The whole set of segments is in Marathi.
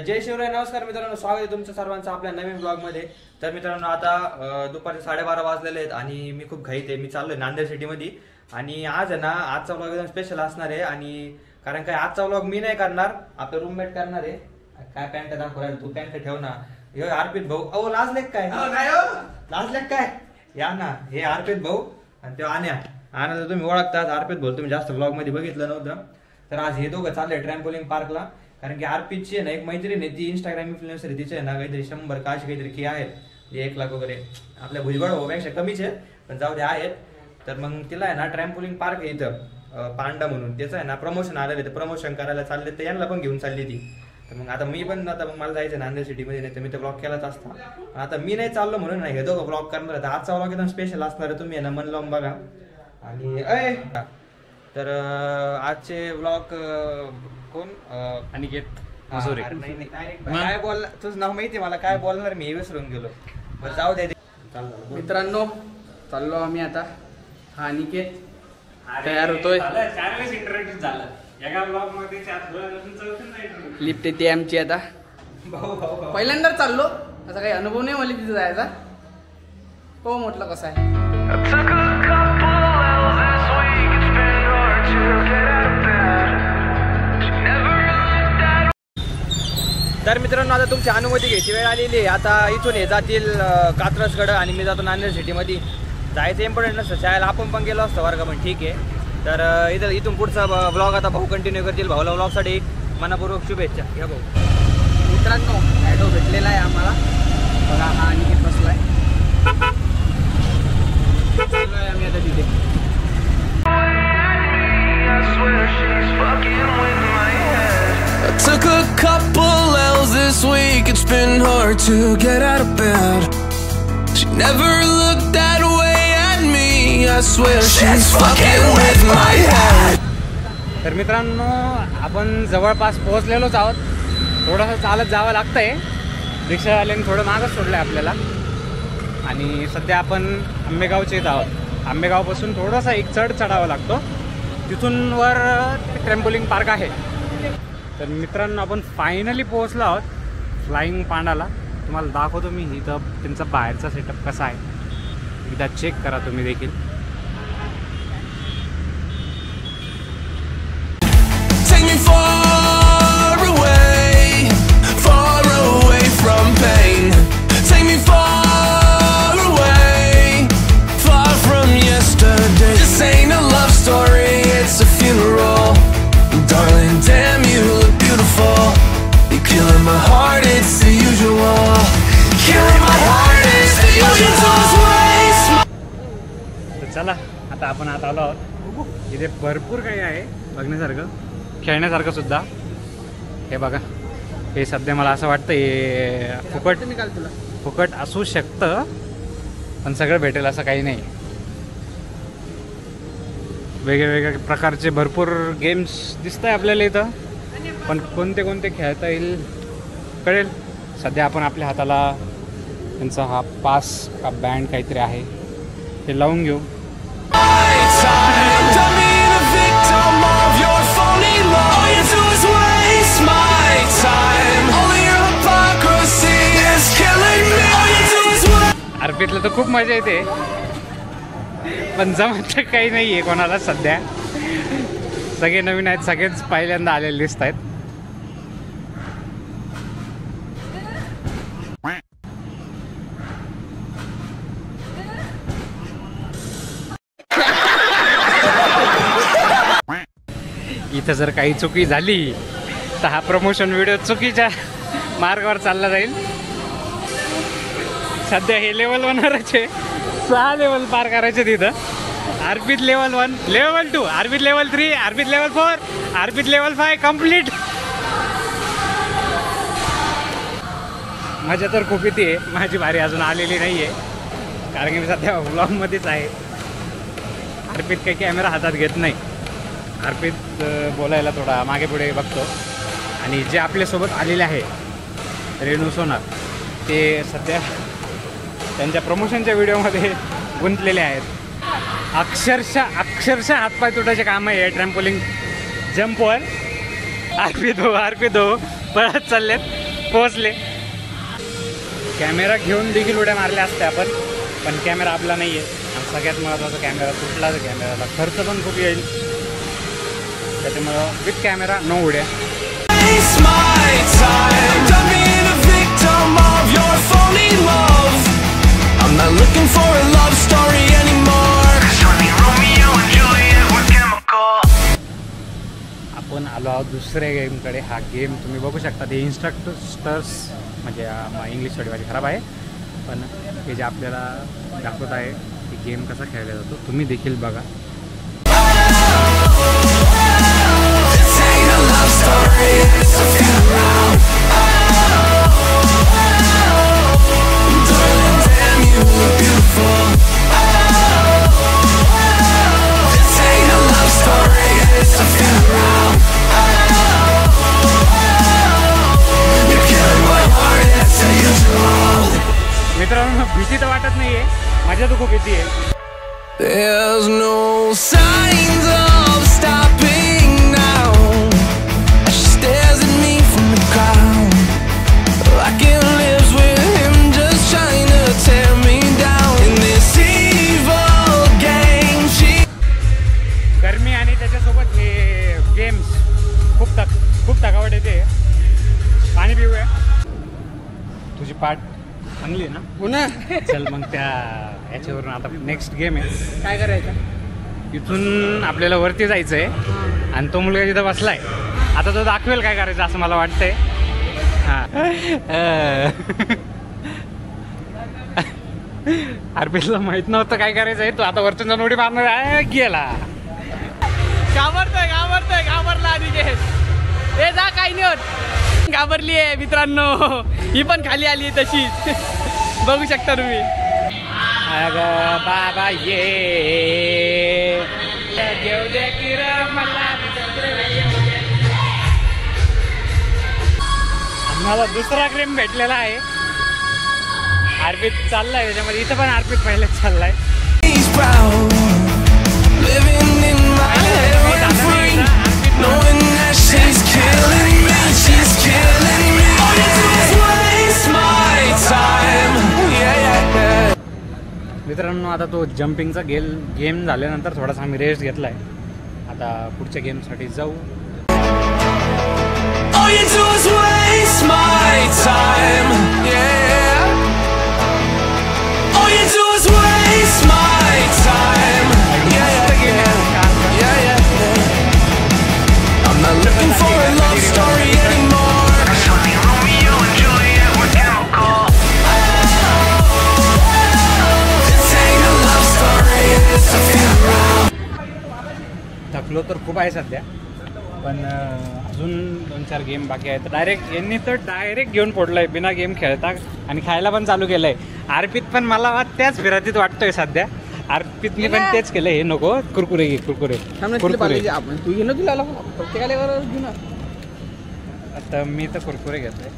तर जय शिवराय, नमस्कार मित्रांनो, स्वागत आहे तुमचं सर्वांचं आपल्या नवीन ब्लॉगमध्ये. तर मित्रांनो, आता दुपारचे 12:30 वाजलेले आहेत आणि मी खूप घाईत आहे. मी चाललोय नांदेड सिटीमध्ये आणि आज आहे ना, आजचा ब्लॉग एकदम स्पेशल असणार आहे. आणि कारण काय, आजचा ब्लॉग मी नाही करणार, आपलं रूममेट करणार आहे. काय पॅन्ट दाखवायला, तू पॅन्ट ठेव ना. हे अर्पित भाऊ. अहो लाजले काय? लाजले काय? या ना, हे अर्पित भाऊ आणि ते आनंद तुम्ही ओळखतात. अर्पित भाऊ तुम्ही जास्त ब्लॉग मध्ये बघितलं नव्हतं. तर आज हे दोघं चालले ट्रॅम्पोलिंग पार्कला. कारण की अर्पितची आहे ना एक मैत्रीण आहे, ती इंस्टाग्राम इन्फ्लुएन्सर आहे. तिचे आहे ना काहीतरी 100 का काहीतरी की आहेत, 1 लाख वगैरे. आपल्या भुजबळ भाऊपेक्षा कमीच आहे, पण जाऊ दे आहेत. तर मग तिला आहे ना ट्रॅम्पोलिंग पार्क आहे इथं पांडा म्हणून, त्याचं आहे ना प्रमोशन आलेलं, तर प्रमोशन करायला चालले. तर यांना पण घेऊन चालली ती. तर मग आता मी पण आता मला जायचं नांदेड सिटीमध्ये, नाही तर मी तर ब्लॉग केलाच असता. आता मी नाही चाललो म्हणून नाही, हे दोघं ब्लॉग करणार. तर आजचा ब्लॉग एकदम स्पेशल असणार आहे, तुम्ही आहे ना मन लावून बघा. आणि तर आजचे ब्लॉग कोण? अनिकेत मसुरे. काय बोलला तुझं नाव माहिती मला, काय बोलणार मी हे विसरून गेलो. बरं जाऊ दे. मित्रांनो, चाललो आम्ही आता. हा अनिकेत तयार होतोय. लिफ्ट येते आमची आता. पहिल्यांदा चाललो, असा काही अनुभव नाही मला तिथे जायचा. हो म्हटलं कसं आहे. तर मित्रांनो, आता तुमची अनुमती घ्यायची वेळ आलेली आहे. आता इथून हे जातील कात्रजकडं आणि मी जातो नांदेड सिटीमध्ये. जायचं इम्पॉर्टंट नसतं, शाळेला आपण पण गेलो असतो वर्ग, पण ठीक आहे. तर इथून पुढचा ब्लॉग आता भाऊ कंटिन्यू करतील. भाऊला ब्लॉगसाठी मनापूर्वक शुभेच्छा. घ्या भाऊ. मित्रांनो, ॲडो भेटलेला आहे आम्हाला. बघा, हा अनिकेत बसलाय. आम्ही आता तिथे. I took a couple L's this week. It's been hard to get out of bed. She never looked that way at me. I swear she's fucking with my head. तर मित्रांनो, आपण जवळपास पोहोचलेलोच आहोत. थोडंसं चालत जावं लागतंय. रिक्षावाल्याने थोडं मागच सोडलं आहे आपल्याला. आणि सध्या आपण आंबेगावचे येत आहोत. आंबेगावपासून थोडासा एक चढावा लागतो, तिथून वर ट्रॅम्पोलिंग पार्क आहे. तर मित्रांनो, आपण फायनली पोहोचलो आहोत फ्लाइंग पांडाला. तुम्हाला दाखवतो मी इथं त्यांचा बाहेरचा सेटअप कसा आहे, एकदा चेक करा तुम्ही देखील. Take me far away from pain. Take me far away, far from yesterday. This ain't a love story, it's a funeral. Darling, damn, you look beautiful. You're killing my heart, it's the usual. Killing my heart, it's the usual. तर चला, आता आपण आत आलो आहोत. इथे भरपूर काही आहे बघण्यासारखं, खेळण्यासारखं सुद्धा. हे बघा, हे सध्या मला असं वाटतं हे फुकट असू शकतं, पण सगळं भेटेल असं काही नाही. वेगवेगळ्या प्रकारचे भरपूर गेम्स दिसत आहे आपल्याला इथं, पण कोणते कोणते खेळता येईल कळेल. सध्या आपण आपल्या हाताला त्यांचा हा पास का बँड काहीतरी आहे, ते लावून घेऊ. अर्पितला तर खूप मजा येते, पण जमत काही नाही आहे कोणाला सध्या. सगळे नवीन आहेत, सगळेच पहिल्यांदा आलेले दिसत आहेत. इथं जर काही चुकी झाली तर हा प्रमोशन व्हिडिओ चुकीच्या मार्गावर चालला जाईल. सध्या हे लेवल 1वरच आहे. 6 लेवल पार करायचे तिथं. अर्पित लेवल 1, लेवल 2, अर्पित लेवल 3, अर्पित लेवल 4, अर्पित लेवल 5 कम्प्लीट. मजा तर खूप येते. माझी बारी अजून आलेली नाही आहे, कारण की मी सध्या व्लॉगमध्येच आहे. अर्पित काही कॅमेरा हातात घेत नाही. अर्पित बोलायला थोडा मागे पुढे बघतो. आणि जे आपल्यासोबत आलेले आहे रेणू सोनार, ते सध्या त्यांच्या प्रमोशनच्या व्हिडिओमध्ये गुंतलेले आहेत. अक्षरशः हातपाय तुटायचे काम आहे ट्रॅम्पोलिंग जंपवर. अर्पित हो पळत चाललेत. पोहोचले. कॅमेरा घेऊन देखील उड्या मारल्या असत्या आपण, पण कॅमेरा आपला नाही आहे. आणि सगळ्यात महत्त्वाचा कॅमेरा तुटला तर कॅमेराला खर्च पण खूप येईल. त्याच्यामुळं विथ कॅमेरा नो उड्या. Waste my time. Done being a victim of your phony love. I'm not looking for a love story anymore. 'Cause Romeo and Juliet were chemical. आपण आलो आहोत दुसऱ्या गेमकडे. हा गेम तुम्ही बघू शकता. ते इन्स्ट्रक्टर्स म्हणजे इंग्लिश थोडी माझी खराब आहे, पण हे जे आपल्याला दाखवत आहे की गेम कसा खेळला जातो तुम्ही देखील बघा. मित्रांनो भीती तर वाटत नाहीये, मजा तर खूप येते. There's no signs of stopping now. She stares at me from the ground. I can live with him just trying to tear me down in this evil game. गरमी आणि त्याच्यासोबत हे गेम्स खूप थकावट येते. पाणी पिऊया. तुझी पाठ चांगली आहे ना? हो ना. चल मग त्या याच्यावरून आता नेक्स्ट गेम आहे. काय करायचं? इथून आपल्याला वरती जायचं आहे आणि तो मुलगा तिथं बसलाय. आता तो दाखवेल काय करायचं असं मला वाटतंय. हां अर्पितला माहित नव्हतं काय करायचं आहे. तो आता वरतून जाऊन उडी मारणार आहे. गेला. घाबरला आधी. ए जा, काही नाही होत. घाबरली आहे मित्रांनो. ही पण खाली आली आहे तशीच. बघू शकता तुम्ही. अगं बाबा ये घेऊ दे की र मला. आम्हाला दुसरा गेम भेटलेला आहे. अर्पित चाललाय त्याच्यामध्ये. इथं पण अर्पित पहिलेच चाललाय. He's proud, living in my head rent free, knowing that she's killing me, she's killing me. All you do is waste my time. Yeah, yeah, yeah. मित्रांनो आता तो जम्पिंगचा गेम झाल्यानंतर थोडासा आम्ही रेस्ट घेतलाय. आता पुढच्या गेमसाठी जाऊ. All you do is waste my time. Yeah. All you do is waste my time. Yeah, yeah, yeah. Yeah, yeah. I'm not looking for a love story anymore. 'Cause Romeo and Juliet were chemical. This ain't a love story, it's a funeral. थकलो तर खूप आहे सध्या, पण अजून 2-4 गेम बाकी आहेत. यांनी तर डायरेक्ट घेऊन फोडलंय बिना गेम खेळता आणि खायला पण चालू केलंय. अर्पित पण मला त्याच फिरातीत वाटतोय सध्या. अर्पितने पण तेच केलंय. हे नको कुरकुरे घे. कुरकुरे आपण तू घेणं तुला प्रत्येकाला घेऊ ना. आता मी तर कुरकुरे घेतोय.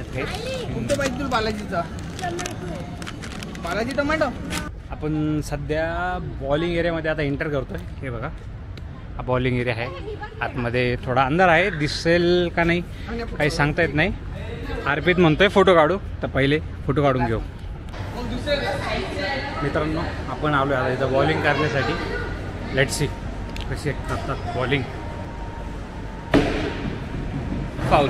कुठं पाहिजे तुला? बालाजी टोमॅटो. आपण सध्या बॉलिंग एरियामध्ये आता एंटर करतोय. हे बघा हा बॉलिंग एरिया आहे. आतमध्ये थोडा अंधार आहे, दिसेल का नाही काही सांगता येत नाही. अर्पित म्हणतोय फोटो काढू, तर पहिले फोटो काढून घेऊ. मित्रांनो आपण आलो आता इथं बॉलिंग करण्यासाठी. लेट्स सी कशी करतात बॉलिंग. फाऊल.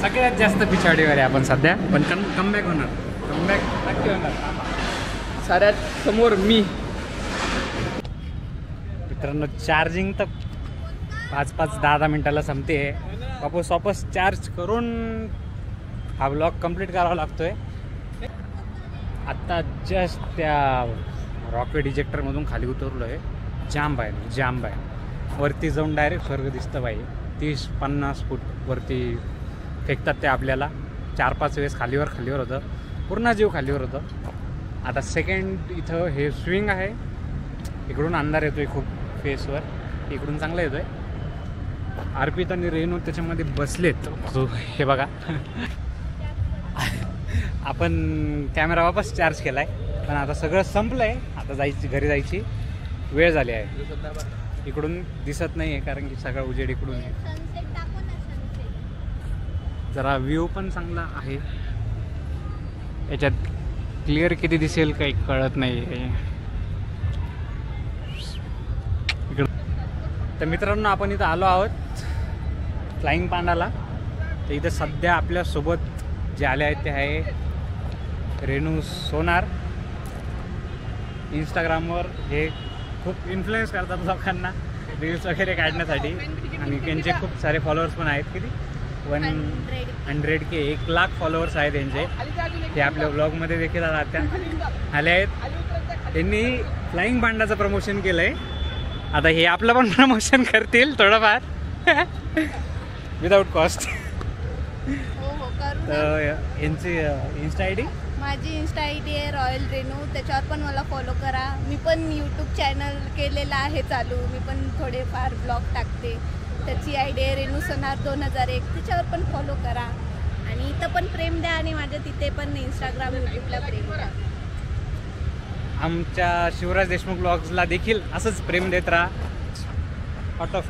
सगळ्यात जास्त पिछाडीवर आहे आपण सध्या, पण कमबॅक होणार. कमबॅक नक्की होणार. साऱ्यात समोर मी. मित्रांनो चार्जिंग तर 5-10 मिनिटाला संपते. वापस चार्ज करून हा ब्लॉग कंप्लीट करावा लागतोय. आत्ता जस्ट त्या रॉकेट इजेक्टरमधून खाली उतरलो आहे. जांब आहे. वरती जाऊन डायरेक्ट स्वर्ग दिसतं बाई. 30-50 फूट वरती फेकतात ते आपल्याला. 4-5 वेळेस खालीवर होतं. पूर्ण जीव खालीवर होतं. आता सेकंड इथं हे स्विंग आहे, इकडून अंधार येतोय खूप फेसवर, इकडून चांगला येतोय. अर्पित आणि रेणू त्याच्यामध्ये बसलेत. सो हे बघा आपण कॅमेरा वापस चार्ज केला आहे, पण आता सगळं संपलं आहे. आता घरी जायची वेळ झाली आहे. इकडून दिसत नाही आहे कारण की सगळा उजेड इकडून आहे. जरा व्ह्यू पण चांगला आहे, याच्यात क्लिअर किती दिसेल काही कळत नाही आहे. तर मित्रांनो, आपण इथं आलो आहोत फ्लाइंग पांडाला. तर इथं सध्या आपल्यासोबत जे आले आहेत ते आहे रेणू सोनार. इंस्टाग्रामवर हे खूप इन्फ्लुएन्स करतात लोकांना रील्स वगैरे काढण्यासाठी, आणि त्यांचे खूप सारे फॉलोअर्स पण आहेत. किती 100K 1 लाख फॉलोअर्स आहेत त्यांचे. ते आपल्या ब्लॉगमध्ये देखील आता आले आहेत. त्यांनी फ्लाइंग पांडाचं प्रमोशन केलं आहे. आता हे आपलं पण प्रमोशन करतील थोडंफार विदाऊट कॉस्ट. तर यांची इन्स्टा आय डी, माझी इन्स्टा आय डी आहे रॉयल रेणू. त्याच्यावर पण मला फॉलो करा. मी पण यूट्यूब चॅनल केलेलं आहे चालू. मी पण थोडेफार ब्लॉग टाकते. त्याची आय डी आहे रेणू सोनार 2001. त्याच्यावर पण फॉलो करा. आणि इथं पण प्रेम द्या, आणि माझ्या तिथे पण इंस्टाग्राम यूट्यूबला प्रेम द्या. आमच्या शिवराज देशमुख ब्लॉग्सला देखील असंच प्रेम देत राहा. Hot of